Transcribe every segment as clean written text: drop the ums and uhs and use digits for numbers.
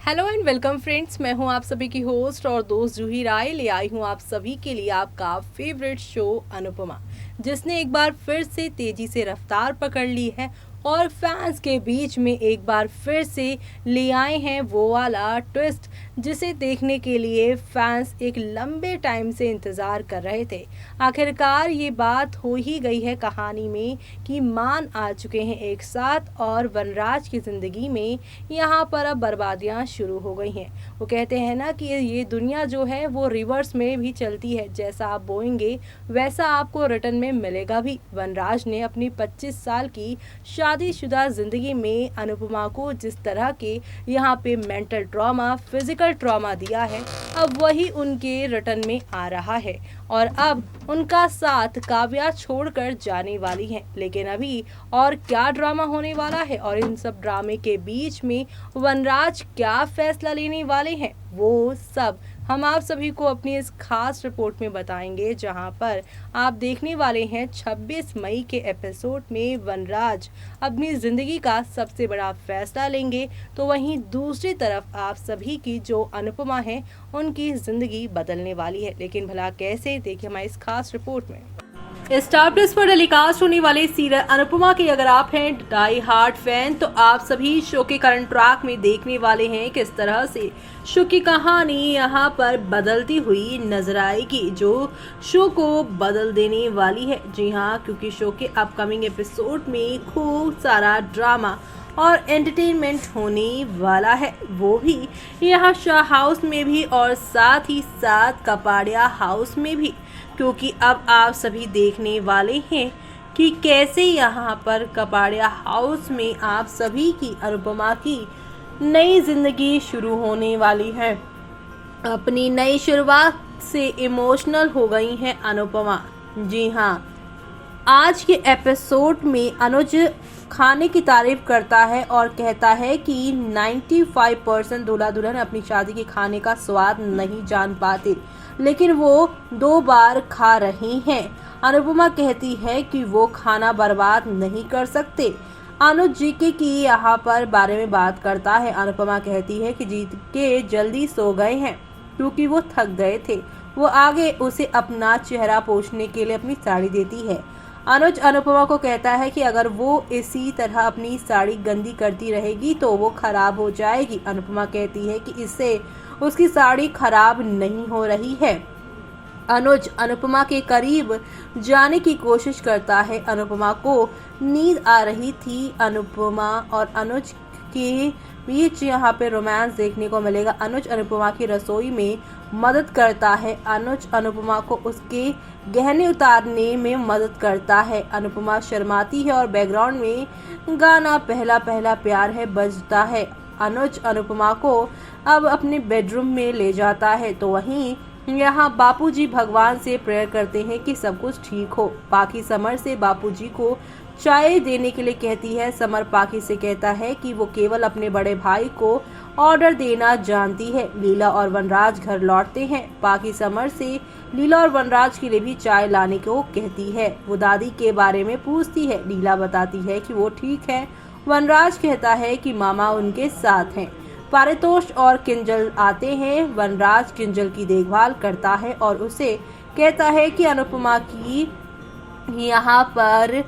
Hello and welcome friends, मैं हूं आप सभी की होस्ट और दोस्त जूही राय। ले आई हूं आप सभी के लिए आपका फेवरेट शो अनुपमा, जिसने एक बार फिर से तेजी से रफ्तार पकड़ ली है और फैंस के बीच में एक बार फिर से ले आए हैं वो वाला ट्विस्ट जिसे देखने के लिए फैंस एक लंबे टाइम से इंतज़ार कर रहे थे। आखिरकार ये बात हो ही गई है कहानी में कि मान आ चुके हैं एक साथ और वनराज की ज़िंदगी में यहाँ पर अब बर्बादियाँ शुरू हो गई हैं। वो कहते हैं ना कि ये दुनिया जो है वो रिवर्स में भी चलती है, जैसा आप बोएंगे वैसा आपको रिटर्न में मिलेगा भी। वनराज ने अपनी 25 साल की शादीशुदा जिंदगी में अनुपमा को जिस तरह के यहाँ पे मेंटल ट्रॉमा, फिजिकल ट्रॉमा दिया है, अब वही उनके रिटर्न में आ रहा है और अब उनका साथ काव्या छोड़कर जाने वाली है। लेकिन अभी और क्या ड्रामा होने वाला है और इन सब ड्रामे के बीच में वनराज क्या फैसला लेने वाले हैं, वो सब हम आप सभी को अपनी इस खास रिपोर्ट में बताएंगे, जहां पर आप देखने वाले हैं 26 मई के एपिसोड में वनराज अपनी ज़िंदगी का सबसे बड़ा फैसला लेंगे, तो वहीं दूसरी तरफ आप सभी की जो अनुपमा है उनकी ज़िंदगी बदलने वाली है। लेकिन भला कैसे, देखिए हमारी इस खास रिपोर्ट में। स्टार प्लस पर टेलीकास्ट होने वाले सीरियल अनुपमा के अगर आप हैं डाई हार्ट फैन, तो आप सभी शो के करंट ट्रैक में देखने वाले हैं किस तरह से शो की कहानी यहाँ पर बदलती हुई नजर आएगी, जो शो को बदल देने वाली है। जी हाँ, क्योंकि शो के अपकमिंग एपिसोड में खूब सारा ड्रामा और एंटरटेनमेंट होने वाला है, वो भी यहाँ शाह हाउस में भी और साथ ही साथ कपाड़िया हाउस में भी, क्योंकि अब आप सभी देखने वाले हैं कि कैसे यहाँ पर कपाड़िया हाउस में आप सभी की अनुपमा की नई जिंदगी शुरू होने वाली है। अपनी नई शुरुआत से इमोशनल हो गई हैं अनुपमा। जी हाँ, आज के एपिसोड में अनुज खाने की तारीफ करता है और कहता है कि 95% दूल्हा दुल्हन अपनी शादी के खाने का स्वाद नहीं जान पाते, लेकिन वो 2 बार खा रही हैं। अनुपमा कहती है कि वो खाना बर्बाद नहीं कर सकते। अनुज जीके की यहाँ पर बारे में बात करता है। अनुपमा कहती है कि जीत के जल्दी सो गए हैं क्योंकि वो थक गए थे। वो आगे उसे अपना चेहरा पोंछने के लिए अपनी साड़ी देती है। अनुज अनुपमा को कहता है कि अगर वो इसी तरह अपनी साड़ी गंदी करती रहेगी तो वो खराब हो जाएगी। अनुपमा कहती है कि इससे उसकी साड़ी खराब नहीं हो रही है। अनुज अनुपमा के करीब जाने की कोशिश करता है। अनुपमा को नींद आ रही थी। अनुपमा और अनुज के बीच यहाँ पे रोमांस देखने को मिलेगा। अनुज अनुपमा की रसोई में मदद करता है। अनुज अनुपमा को उसके गहने उतारने में मदद करता है। अनुपमा शर्माती है और बैकग्राउंड में गाना पहला पहला प्यार है बजता है। अनुज अनुपमा को अब अपने बेडरूम में ले जाता है, तो वहीं यहाँ बापूजी भगवान से प्रेयर करते हैं कि सब कुछ ठीक हो। पाखी समर से बापूजी को चाय देने के लिए कहती है। समर पाखी से कहता है कि वो केवल अपने बड़े भाई को ऑर्डर देना जानती है। लीला और वनराज घर लौटते हैं। पाखी समर से लीला और वनराज के लिए भी चाय लाने को कहती है। वो दादी के बारे में पूछती है। लीला बताती है कि वो ठीक है। वनराज कहता है कि मामा उनके साथ हैं। पारितोष और किंजल आते हैं। वनराज किंजल की देखभाल करता है और उसे कहता है कि अनुपमा की यहाँ पर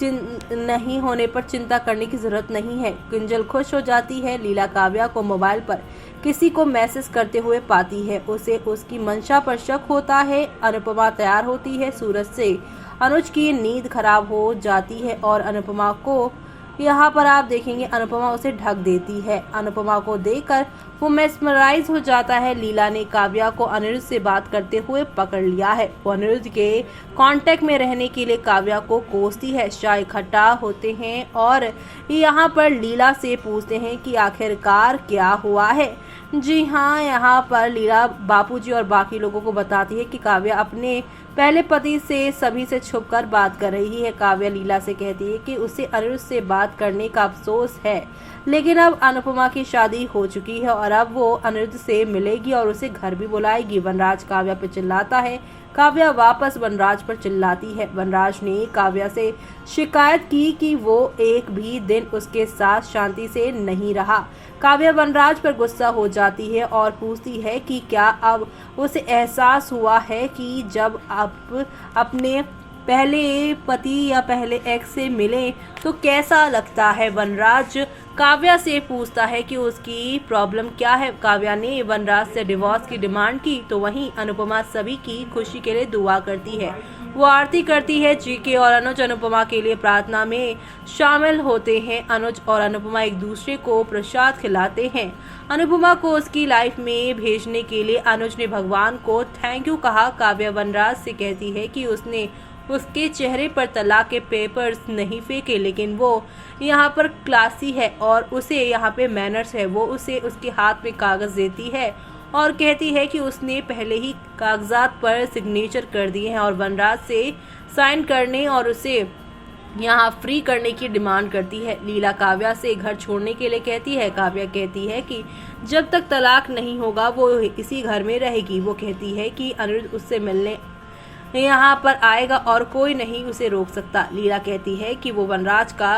नहीं होने पर चिंता करने की जरूरत नहीं है। किंजल खुश हो जाती है। लीला काव्या को मोबाइल पर किसी को मैसेज करते हुए पाती है। उसे उसकी मंशा पर शक होता है। अनुपमा तैयार होती है। सूरज से अनुज की नींद खराब हो जाती है और अनुपमा को यहाँ पर आप देखेंगे अनुपमा उसे ढक देती है। अनुपमा को देखकर वो मेस्मराइज हो जाता है। लीला ने काव्या को अनिरुद्ध से बात करते हुए पकड़ लिया है। वो अनिरुद्ध के कांटेक्ट में रहने के लिए काव्या को कोसती है। शाह इकट्ठा होते हैं और यहाँ पर लीला से पूछते हैं कि आखिरकार क्या हुआ है। जी हाँ, यहाँ पर लीला बापूजी और बाकी लोगों को बताती है कि काव्या अपने पहले पति से सभी से छुपकर बात कर रही है। काव्या लीला से कहती है कि उसे अनिरुद्ध से बात करने का अफसोस है, लेकिन अब अनुपमा की शादी हो चुकी है और अब वो अनिरुद्ध से मिलेगी और उसे घर भी बुलाएगी। वनराज काव्या पर चिल्लाता है। काव्या वापस वनराज पर चिल्लाती है। वनराज ने काव्या से शिकायत की कि वो एक भी दिन उसके साथ शांति से नहीं रहा। काव्या वनराज पर गुस्सा हो जाती है और पूछती है कि क्या अब उसे एहसास हुआ है कि जब आप अपने पहले पति या पहले एक्स से मिले तो कैसा लगता है। वनराज काव्या से पूछता है कि उसकी प्रॉब्लम क्या है। काव्या ने वनराज से डिवोर्स की डिमांड की तो वहीं अनुपमा सभी की खुशी के लिए दुआ करती है। वो आरती करती है। जीके और अनुज अनुपमा के लिए प्रार्थना में शामिल होते हैं। अनुज और अनुपमा एक दूसरे को प्रसाद खिलाते हैं। अनुपमा को उसकी लाइफ में भेजने के लिए अनुज ने भगवान को थैंक यू कहा। काव्या वनराज से कहती है कि उसने उसके चेहरे पर तलाक के पेपर्स नहीं फेंके, लेकिन वो यहाँ पर क्लासी है और उसे यहाँ पे मैनर्स है। वो उसे उसके हाथ में कागज देती है और कहती है कि उसने पहले ही कागजात पर सिग्नेचर कर दिए हैं और वनराज से साइन करने और उसे यहाँ फ्री करने की डिमांड करती है। लीला काव्या से घर छोड़ने के लिए कहती है। काव्या कहती है कि जब तक तलाक नहीं होगा वो इसी घर में रहेगी। वो कहती है कि अनिरुद्ध उससे मिलने यहाँ पर आएगा और कोई नहीं उसे रोक सकता। लीला कहती है कि वो वनराज का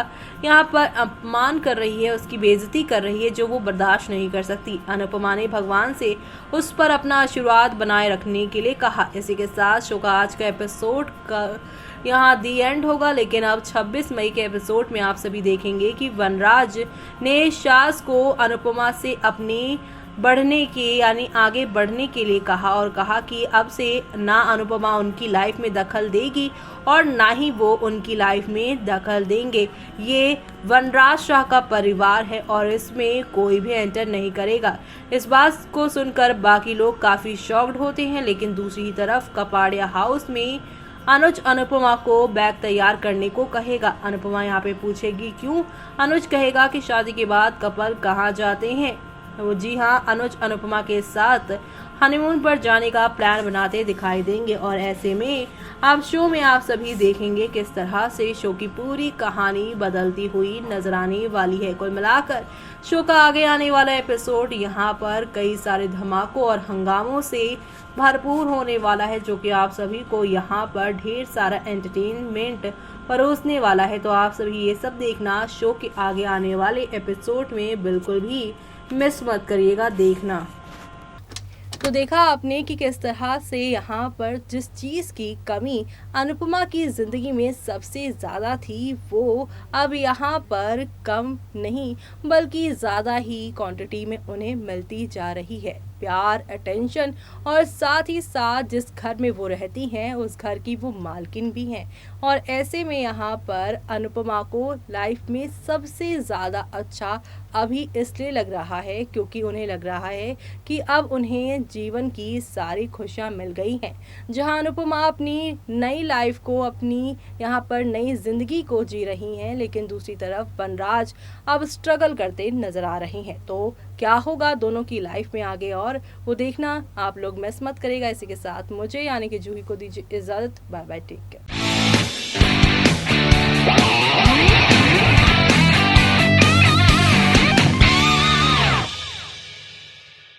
यहाँ पर अपमान कर रही है, उसकी बेइज्जती कर रही है, जो वो बर्दाश्त नहीं कर सकती। अनुपमा ने भगवान से उस पर अपना आशीर्वाद बनाए रखने के लिए कहा। इसी के साथ शो का आज का एपिसोड का यहाँ दी एंड होगा, लेकिन अब 26 मई के एपिसोड में आप सभी देखेंगे कि वनराज ने शास को अनुपमा से अपनी बढ़ने के यानी आगे बढ़ने के लिए कहा और कहा कि अब से ना अनुपमा उनकी लाइफ में दखल देगी और ना ही वो उनकी लाइफ में दखल देंगे। ये वनराज शाह का परिवार है और इसमें कोई भी एंटर नहीं करेगा। इस बात को सुनकर बाकी लोग काफ़ी शॉक्ड होते हैं, लेकिन दूसरी तरफ कपाड़िया हाउस में अनुज अनुपमा को बैग तैयार करने को कहेगा। अनुपमा यहाँ पे पूछेगी क्यों। अनुज कहेगा कि शादी के बाद कपल कहाँ जाते हैं। वो जी हाँ, अनुज अनुपमा के साथ हनीमून पर जाने का प्लान बनाते दिखाई देंगे और ऐसे में अब शो में आप सभी देखेंगे किस तरह से शो की पूरी कहानी बदलती हुई नजर आने वाली है। कुल मिलाकर शो का आगे आने वाला एपिसोड यहाँ पर कई सारे धमाकों और हंगामों से भरपूर होने वाला है, जो कि आप सभी को यहाँ पर ढेर सारा एंटरटेनमेंट परोसने वाला है। तो आप सभी ये सब देखना शो के आगे आने वाले एपिसोड में बिल्कुल भी मिस मत करिएगा देखना। तो देखा आपने कि किस तरह से यहाँ पर जिस चीज़ की कमी अनुपमा की ज़िंदगी में सबसे ज़्यादा थी वो अब यहाँ पर कम नहीं बल्कि ज़्यादा ही क्वांटिटी में उन्हें मिलती जा रही है। प्यार, अटेंशन और साथ ही साथ जिस घर में वो रहती हैं उस घर की वो मालकिन भी हैं। और ऐसे में यहाँ पर अनुपमा को लाइफ में सबसे ज़्यादा अच्छा अभी इसलिए लग रहा है क्योंकि उन्हें लग रहा है कि अब उन्हें जीवन की सारी खुशियाँ मिल गई हैं। जहाँ अनुपमा अपनी नई लाइफ को, अपनी यहाँ पर नई ज़िंदगी को जी रही हैं, लेकिन दूसरी तरफ वनराज अब स्ट्रगल करते नज़र आ रहे हैं। तो क्या होगा दोनों की लाइफ में आगे और वो देखना आप लोग मिस मत करेगा। इसी के साथ मुझे यानी कि जूही को दीजिए इजाज़त। Bye bye, take care.